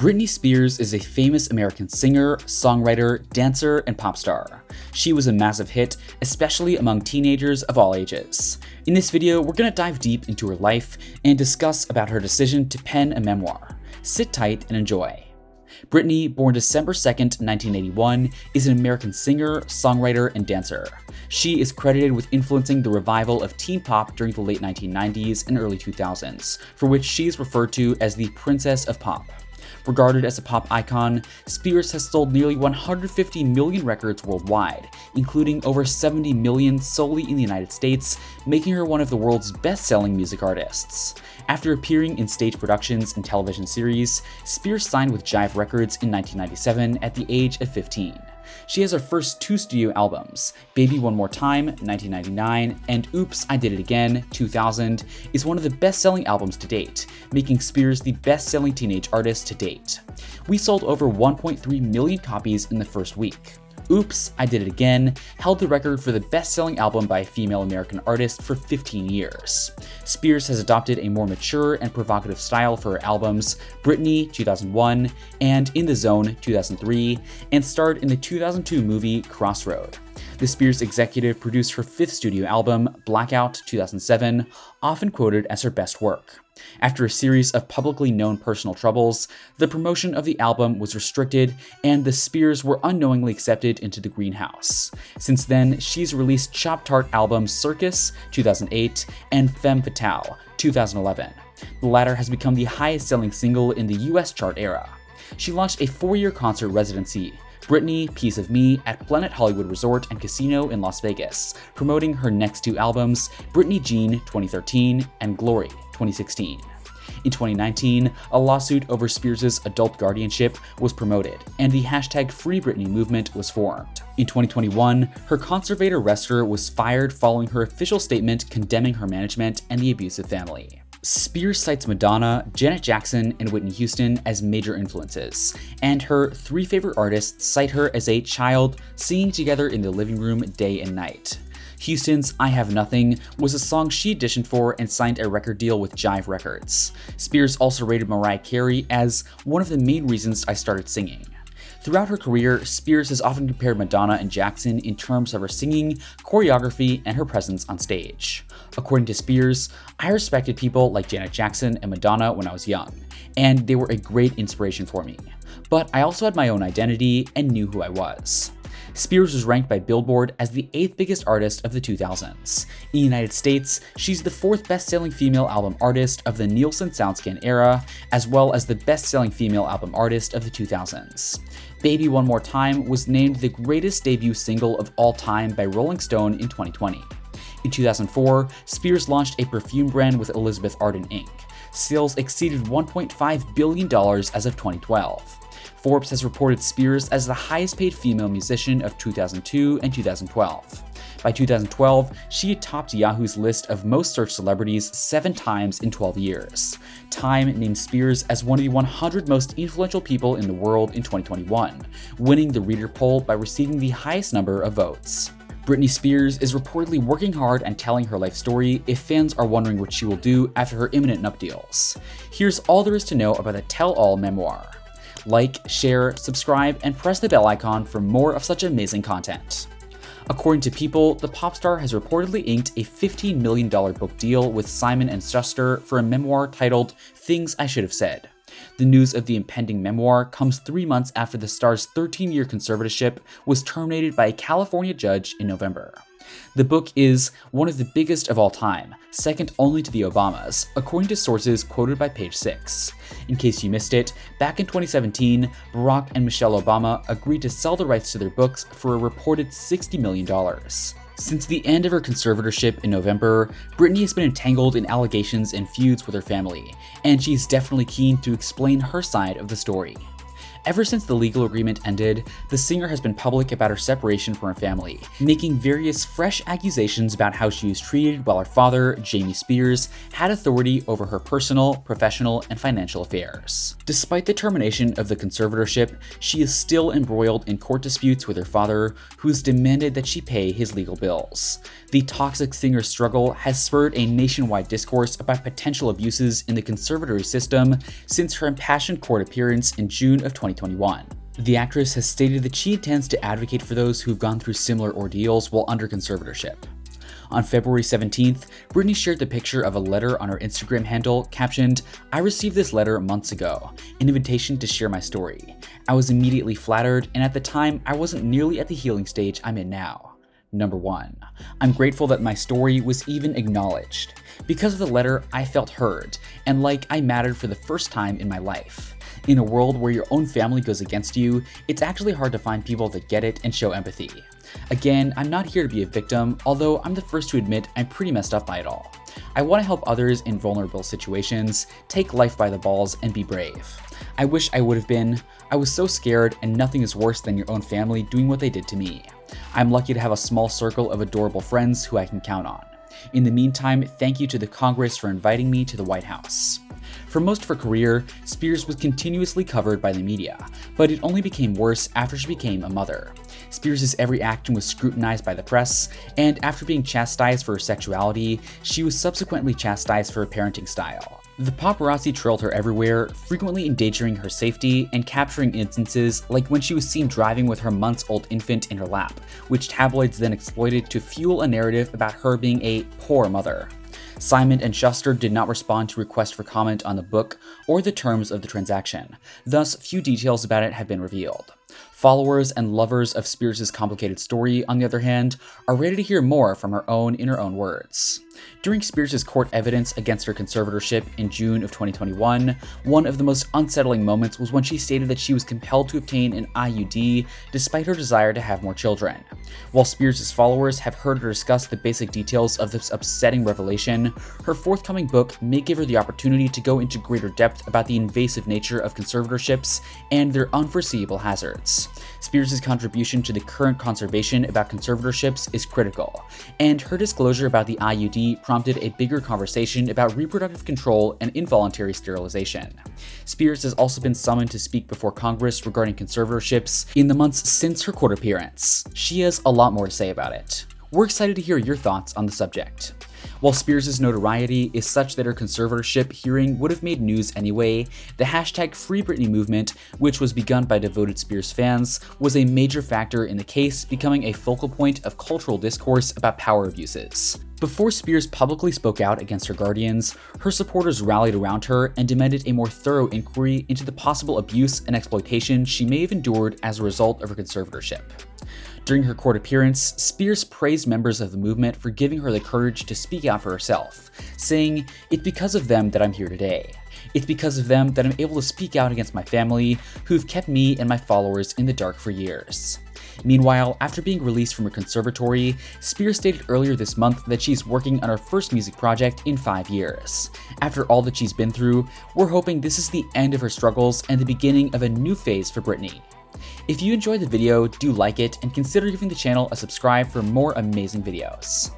Britney Spears is a famous American singer, songwriter, dancer, and pop star. She was a massive hit, especially among teenagers of all ages. In this video, we're going to dive deep into her life and discuss about her decision to pen a memoir. Sit tight and enjoy. Britney, born December 2nd, 1981, is an American singer, songwriter, and dancer. She is credited with influencing the revival of teen pop during the late 1990s and early 2000s, for which she is referred to as the Princess of Pop. Regarded as a pop icon, Spears has sold nearly 150 million records worldwide, including over 70 million solely in the United States, making her one of the world's best-selling music artists. After appearing in stage productions and television series, Spears signed with JIVE Records in 1997 at the age of 15. She has her first two studio albums, Baby One More Time, 1999, and Oops, I Did It Again, 2000, is one of the best-selling albums to date, making Spears the best-selling teenage artist to date. We sold over 1.3 million copies in the first week. Oops, I Did It Again held the record for the best-selling album by a female American artist for 15 years. Spears has adopted a more mature and provocative style for her albums, Britney, 2001, and In the Zone, 2003, and starred in the 2002 movie Crossroad. The Spears executive produced her fifth studio album, Blackout, 2007, often quoted as her best work. After a series of publicly known personal troubles, the promotion of the album was restricted and the Spears were unknowingly accepted into the greenhouse. Since then, she's released Chop Tart albums Circus, 2008, and Femme Fatale, 2011. The latter has become the highest-selling single in the US chart era. She launched a 4-year concert residency, Britney, Piece of Me, at Planet Hollywood Resort and Casino in Las Vegas, promoting her next two albums, Britney Jean, 2013, and Glory, 2016. In 2019, a lawsuit over Spears' adult guardianship was promoted, and the hashtag Free Britney movement was formed. In 2021, her conservator arrestor was fired following her official statement condemning her management and the abusive family. Spears cites Madonna, Janet Jackson, and Whitney Houston as major influences, and her three favorite artists cite her as a child singing together in the living room day and night. Houston's I Have Nothing was a song she auditioned for and signed a record deal with JIVE Records. Spears also rated Mariah Carey as one of the main reasons I started singing. Throughout her career, Spears has often compared Madonna and Jackson in terms of her singing, choreography, and her presence on stage. According to Spears, I respected people like Janet Jackson and Madonna when I was young, and they were a great inspiration for me. But I also had my own identity and knew who I was. Spears was ranked by Billboard as the 8th biggest artist of the 2000s. In the United States, she's the 4th best-selling female album artist of the Nielsen SoundScan era, as well as the best-selling female album artist of the 2000s. Baby One More Time was named the greatest debut single of all time by Rolling Stone in 2020. In 2004, Spears launched a perfume brand with Elizabeth Arden Inc. Sales exceeded $1.5 billion as of 2012. Forbes has reported Spears as the highest-paid female musician of 2002 and 2012. By 2012, she had topped Yahoo's list of most searched celebrities 7 times in 12 years. Time named Spears as one of the 100 most influential people in the world in 2021, winning the reader poll by receiving the highest number of votes. Britney Spears is reportedly working hard and telling her life story if fans are wondering what she will do after her imminent nuptials. Here's all there is to know about the tell-all memoir. Like, share, subscribe, and press the bell icon for more of such amazing content. According to People, the pop star has reportedly inked a $15 million book deal with Simon & Schuster for a memoir titled Things I Should Have Said. The news of the impending memoir comes 3 months after the star's 13-year conservatorship was terminated by a California judge in November. The book is one of the biggest of all time, second only to the Obamas, according to sources quoted by Page 6. In case you missed it, back in 2017, Barack and Michelle Obama agreed to sell the rights to their books for a reported $60 million. Since the end of her conservatorship in November, Britney has been entangled in allegations and feuds with her family, and she's definitely keen to explain her side of the story. Ever since the legal agreement ended, the singer has been public about her separation from her family, making various fresh accusations about how she was treated while her father, Jamie Spears, had authority over her personal, professional, and financial affairs. Despite the termination of the conservatorship, she is still embroiled in court disputes with her father, who has demanded that she pay his legal bills. The toxic singer's struggle has spurred a nationwide discourse about potential abuses in the conservatory system since her impassioned court appearance in June of 2021. The actress has stated that she intends to advocate for those who've gone through similar ordeals while under conservatorship. On February 17th, Britney shared the picture of a letter on her Instagram handle captioned, "I received this letter months ago, an invitation to share my story. I was immediately flattered, and at the time, I wasn't nearly at the healing stage I'm in now. Number 1. I'm grateful that my story was even acknowledged. Because of the letter, I felt heard, and like I mattered for the first time in my life. In a world where your own family goes against you, it's actually hard to find people that get it and show empathy. Again, I'm not here to be a victim, although I'm the first to admit I'm pretty messed up by it all. I want to help others in vulnerable situations, take life by the balls, and be brave. I wish I would have been. I was so scared, and nothing is worse than your own family doing what they did to me. I'm lucky to have a small circle of adorable friends who I can count on. In the meantime, thank you to the Congress for inviting me to the White House." For most of her career, Spears was continuously covered by the media, but it only became worse after she became a mother. Spears' every action was scrutinized by the press, and after being chastised for her sexuality, she was subsequently chastised for her parenting style. The paparazzi trailed her everywhere, frequently endangering her safety and capturing instances like when she was seen driving with her months-old infant in her lap, which tabloids then exploited to fuel a narrative about her being a poor mother. Simon & Schuster did not respond to requests for comment on the book or the terms of the transaction, thus few details about it have been revealed. Followers and lovers of Spears' complicated story, on the other hand, are ready to hear more from her in her own words. During Spears' court evidence against her conservatorship in June of 2021, one of the most unsettling moments was when she stated that she was compelled to obtain an IUD despite her desire to have more children. While Spears' followers have heard her discuss the basic details of this upsetting revelation, her forthcoming book may give her the opportunity to go into greater depth about the invasive nature of conservatorships and their unforeseeable hazards. Spears' contribution to the current conversation about conservatorships is critical, and her disclosure about the IUD prompted a bigger conversation about reproductive control and involuntary sterilization. Spears has also been summoned to speak before Congress regarding conservatorships in the months since her court appearance. She has a lot more to say about it. We're excited to hear your thoughts on the subject. While Spears' notoriety is such that her conservatorship hearing would have made news anyway, the hashtag Free Britney movement, which was begun by devoted Spears fans, was a major factor in the case, becoming a focal point of cultural discourse about power abuses. Before Spears publicly spoke out against her guardians, her supporters rallied around her and demanded a more thorough inquiry into the possible abuse and exploitation she may have endured as a result of her conservatorship. During her court appearance, Spears praised members of the movement for giving her the courage to speak out for herself, saying, "It's because of them that I'm here today. It's because of them that I'm able to speak out against my family, who've kept me and my followers in the dark for years." Meanwhile, after being released from her conservatory, Spears stated earlier this month that she's working on her first music project in 5 years. After all that she's been through, we're hoping this is the end of her struggles and the beginning of a new phase for Britney. If you enjoyed the video, do like it and consider giving the channel a subscribe for more amazing videos.